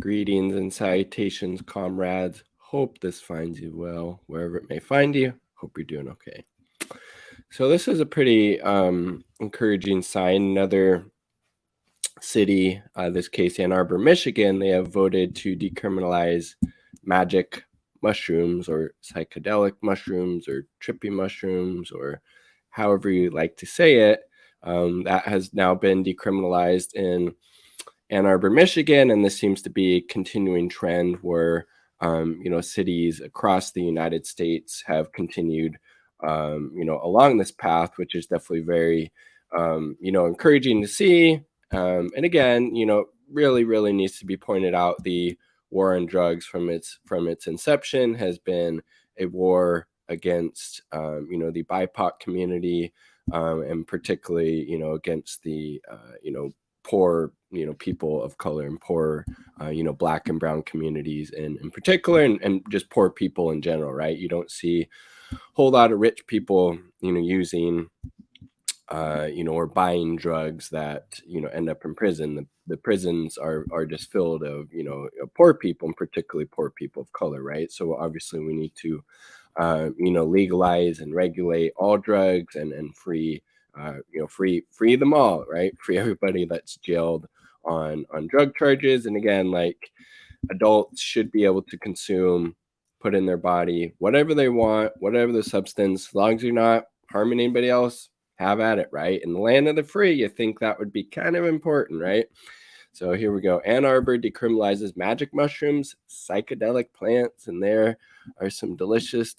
Greetings and salutations, comrades. Hope this finds you well, wherever it may find you. Hope you're doing okay. So this is a pretty encouraging sign. Another city, this case Ann Arbor, Michigan, they have voted to decriminalize magic mushrooms or psychedelic mushrooms or trippy mushrooms or however you like to say it. That has now been decriminalized in Ann Arbor, Michigan, and this seems to be a continuing trend where cities across the United States have continued along this path, which is definitely very encouraging to see. And again, really needs to be pointed out, the war on drugs from its inception has been a war against the BIPOC community, and particularly against the poor people of color and poor black and brown communities in particular, and just poor people in general, right? You don't see a whole lot of rich people using or buying drugs that end up in prison. The prisons are just filled of poor people, and particularly poor people of color, right? So obviously we need to legalize and regulate all drugs and free free them all, right? Free everybody that's jailed on drug charges. And again, like, adults should be able to consume, put in their body whatever they want, whatever the substance, as long as you're not harming anybody else. Have at it, right? In the land of the free, you think that would be kind of important, right? So here we go. Ann Arbor decriminalizes magic mushrooms, psychedelic plants, and there are some delicious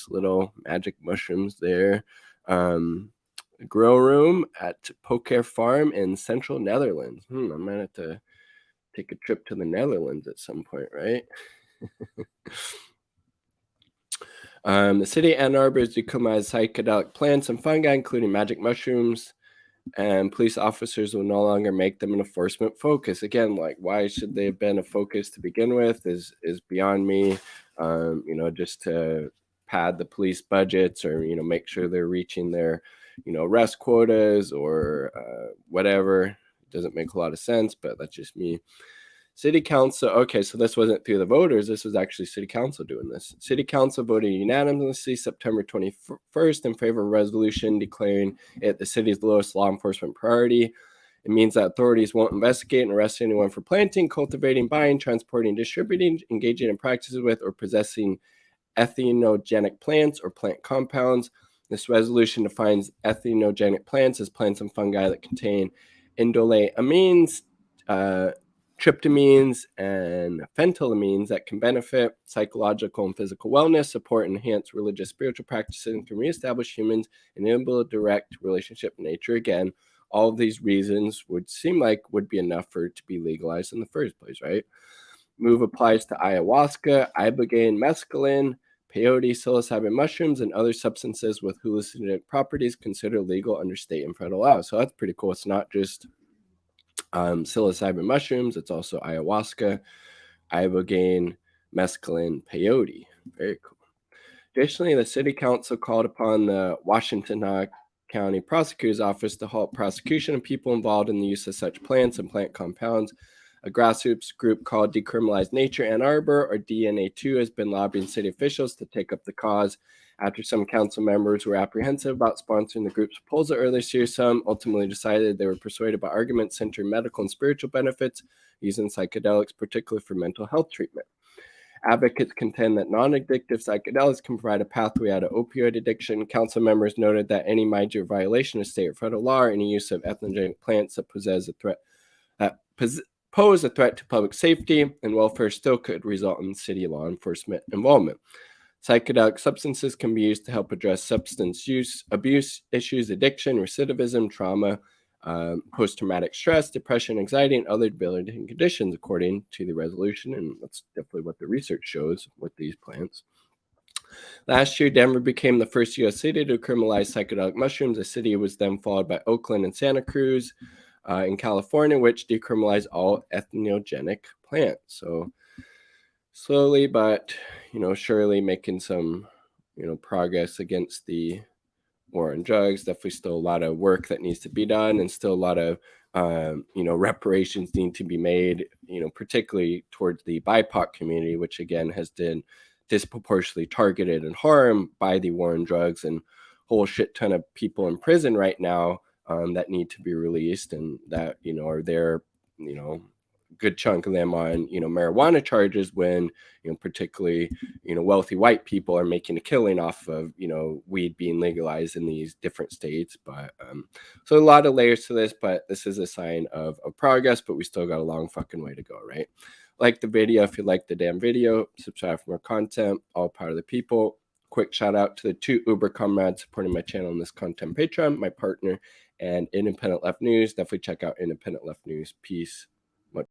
little magic mushrooms there. Grow room at Poker Farm in central Netherlands. I might have to take a trip to the Netherlands at some point, right? The city of Ann Arbor has decriminalized psychedelic plants and fungi, including magic mushrooms, and police officers will no longer make them an enforcement focus. Again, like, why should they have been a focus to begin with is beyond me. Just to pad the police budgets, or make sure they're reaching their arrest quotas or whatever. It doesn't make a lot of sense, but that's just me. City Council, okay, so this wasn't through the voters. This was actually City Council doing this. City Council voted unanimously September 21st in favor of a resolution declaring it the city's lowest law enforcement priority. It means that authorities won't investigate and arrest anyone for planting, cultivating, buying, transporting, distributing, engaging in practices with, or possessing ethnogenic plants or plant compounds. This resolution defines ethnogenic plants as plants and fungi that contain indoleamines, tryptamines, and phenethylamines that can benefit psychological and physical wellness, support and enhance religious spiritual practices, and can reestablish humans and enable a direct relationship with nature. Again, all of these reasons would seem like would be enough for it to be legalized in the first place, right? Move applies to ayahuasca, ibogaine, mescaline, peyote, psilocybin mushrooms, and other substances with hallucinogenic properties considered legal under state and federal law. So that's pretty cool. It's not just psilocybin mushrooms, it's also ayahuasca, ibogaine, mescaline, peyote. Very cool. Additionally, the city council called upon the Washington County Prosecutor's Office to halt prosecution of people involved in the use of such plants and plant compounds. A grassroots group called Decriminalize Nature Ann Arbor, or DNA2, has been lobbying city officials to take up the cause. After some council members were apprehensive about sponsoring the group's proposal earlier this year, some ultimately decided they were persuaded by arguments centering medical and spiritual benefits using psychedelics, particularly for mental health treatment. Advocates contend that non-addictive psychedelics can provide a pathway out of opioid addiction. Council members noted that any major violation of state or federal law or any use of ethnogenic plants that pose a threat to public safety and welfare still could result in city law enforcement involvement. Psychedelic substances can be used to help address substance use, abuse issues, addiction, recidivism, trauma, post-traumatic stress, depression, anxiety, and other debilitating conditions, according to the resolution. And that's definitely what the research shows with these plants. Last year, Denver became the first U.S. city to criminalize psychedelic mushrooms. The city was then followed by Oakland and Santa Cruz in California, which decriminalized all ethnogenic plants. So slowly but surely making some progress against the war on drugs. Definitely still a lot of work that needs to be done, and still a lot of reparations need to be made, particularly towards the BIPOC community, which again has been disproportionately targeted and harmed by the war on drugs, and whole shit ton of people in prison right now that need to be released, and that are there, good chunk of them on marijuana charges, when particularly wealthy white people are making a killing off of weed being legalized in these different states. But so a lot of layers to this, but this is a sign of progress, but we still got a long fucking way to go, right? Like the video if you like the damn video, subscribe for more content, all part of the people. Quick shout out to the 2 Uber comrades supporting my channel in this content: Patreon, my partner, and Independent Left News. Definitely check out Independent Left News. Peace.